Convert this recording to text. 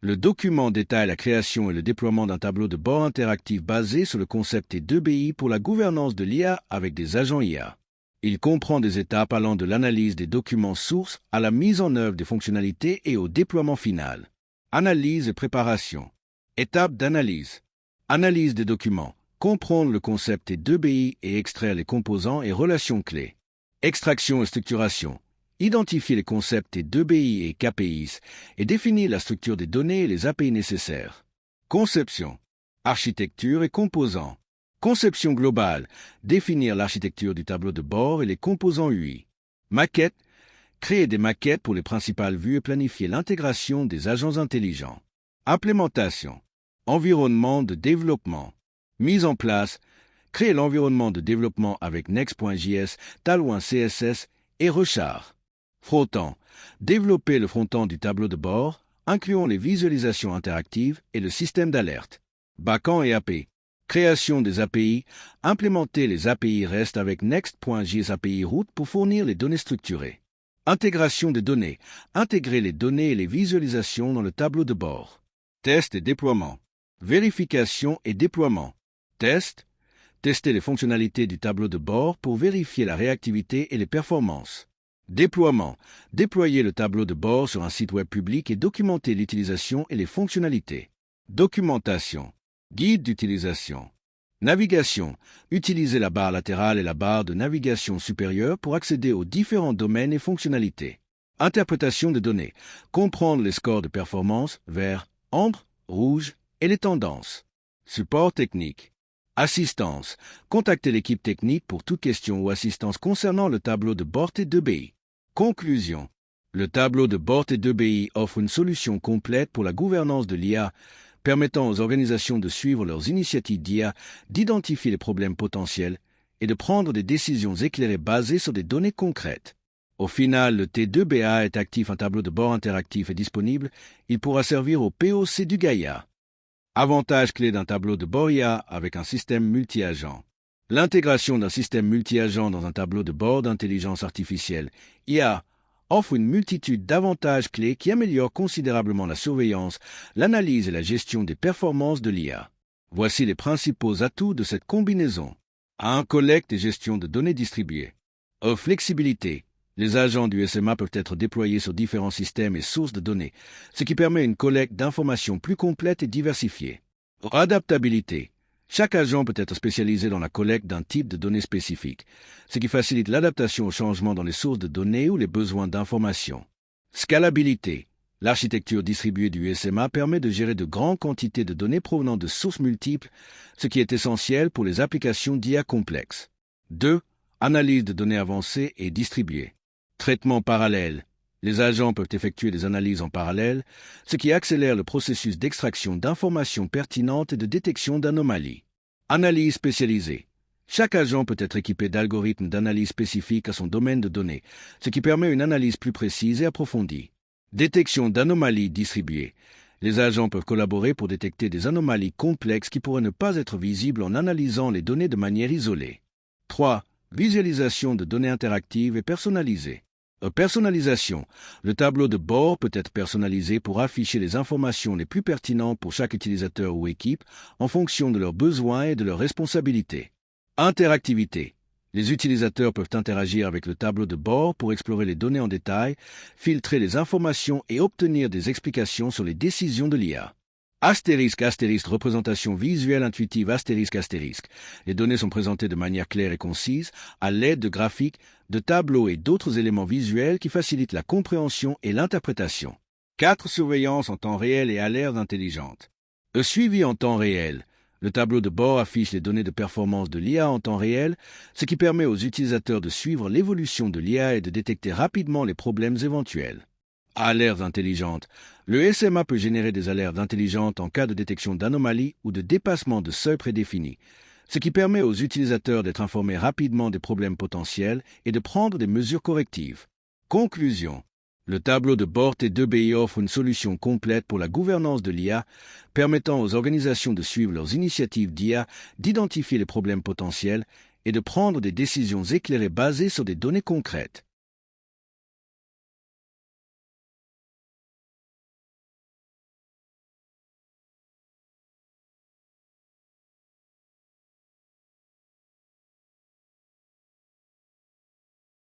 Le document détaille la création et le déploiement d'un tableau de bord interactif basé sur le concept T2BI pour la gouvernance de l'IA avec des agents IA. Il comprend des étapes allant de l'analyse des documents sources à la mise en œuvre des fonctionnalités et au déploiement final. Analyse et préparation. Étape d'analyse. Analyse des documents. Comprendre le concept T2BI et extraire les composants et relations clés. Extraction et structuration. Identifier les concepts T2BI et KPIs et définir la structure des données et les API nécessaires. Conception. Architecture et composants. Conception globale. Définir l'architecture du tableau de bord et les composants UI. Maquette. Créer des maquettes pour les principales vues et planifier l'intégration des agents intelligents. Implémentation. Environnement de développement. Mise en place. Créer l'environnement de développement avec Next.js, Tailwind CSS et Rechart. Frottant. Développer le front-end du tableau de bord, incluant les visualisations interactives et le système d'alerte. Backend et API. Création des API. Implémenter les API REST avec Next.js API Route pour fournir les données structurées. Intégration des données. Intégrer les données et les visualisations dans le tableau de bord. Test et déploiement. Vérification et déploiement. Test. Tester les fonctionnalités du tableau de bord pour vérifier la réactivité et les performances. Déploiement. Déployer le tableau de bord sur un site web public et documenter l'utilisation et les fonctionnalités. Documentation. Guide d'utilisation. Navigation. Utiliser la barre latérale et la barre de navigation supérieure pour accéder aux différents domaines et fonctionnalités. Interprétation de données. Comprendre les scores de performance, vert, ambre, rouge et les tendances. Support technique. Assistance. Contacter l'équipe technique pour toute question ou assistance concernant le tableau de bord T2BI. Conclusion. Le tableau de bord T2BI offre une solution complète pour la gouvernance de l'IA, permettant aux organisations de suivre leurs initiatives d'IA, d'identifier les problèmes potentiels et de prendre des décisions éclairées basées sur des données concrètes. Au final, le T2BA est actif, un tableau de bord interactif est disponible, il pourra servir au POC du Gaïa. Avantages clés d'un tableau de bord IA avec un système multi-agent. L'intégration d'un système multi-agent dans un tableau de bord d'intelligence artificielle IA offre une multitude d'avantages clés qui améliorent considérablement la surveillance, l'analyse et la gestion des performances de l'IA. Voici les principaux atouts de cette combinaison. 1. Collecte et gestion de données distribuées. Flexibilité. Les agents du SMA peuvent être déployés sur différents systèmes et sources de données, ce qui permet une collecte d'informations plus complète et diversifiée. Adaptabilité. Chaque agent peut être spécialisé dans la collecte d'un type de données spécifique, ce qui facilite l'adaptation aux changements dans les sources de données ou les besoins d'informations. Scalabilité. L'architecture distribuée du SMA permet de gérer de grandes quantités de données provenant de sources multiples, ce qui est essentiel pour les applications d'IA complexes. 2. Analyse de données avancées et distribuées. Traitement parallèle. Les agents peuvent effectuer des analyses en parallèle, ce qui accélère le processus d'extraction d'informations pertinentes et de détection d'anomalies. Analyse spécialisée. Chaque agent peut être équipé d'algorithmes d'analyse spécifiques à son domaine de données, ce qui permet une analyse plus précise et approfondie. Détection d'anomalies distribuées. Les agents peuvent collaborer pour détecter des anomalies complexes qui pourraient ne pas être visibles en analysant les données de manière isolée. 3. Visualisation de données interactives et personnalisées. Personnalisation. Le tableau de bord peut être personnalisé pour afficher les informations les plus pertinentes pour chaque utilisateur ou équipe en fonction de leurs besoins et de leurs responsabilités. Interactivité. Les utilisateurs peuvent interagir avec le tableau de bord pour explorer les données en détail, filtrer les informations et obtenir des explications sur les décisions de l'IA. Astérisque, représentation visuelle intuitive, astérisque. Les données sont présentées de manière claire et concise, à l'aide de graphiques, de tableaux et d'autres éléments visuels qui facilitent la compréhension et l'interprétation. 4. Surveillance en temps réel et alertes intelligentes. Suivi en temps réel. Le tableau de bord affiche les données de performance de l'IA en temps réel, ce qui permet aux utilisateurs de suivre l'évolution de l'IA et de détecter rapidement les problèmes éventuels. Alertes intelligentes. Le SMA peut générer des alertes intelligentes en cas de détection d'anomalies ou de dépassement de seuils prédéfinis, ce qui permet aux utilisateurs d'être informés rapidement des problèmes potentiels et de prendre des mesures correctives. Conclusion. Le tableau de bord T2BI offre une solution complète pour la gouvernance de l'IA, permettant aux organisations de suivre leurs initiatives d'IA, d'identifier les problèmes potentiels et de prendre des décisions éclairées basées sur des données concrètes.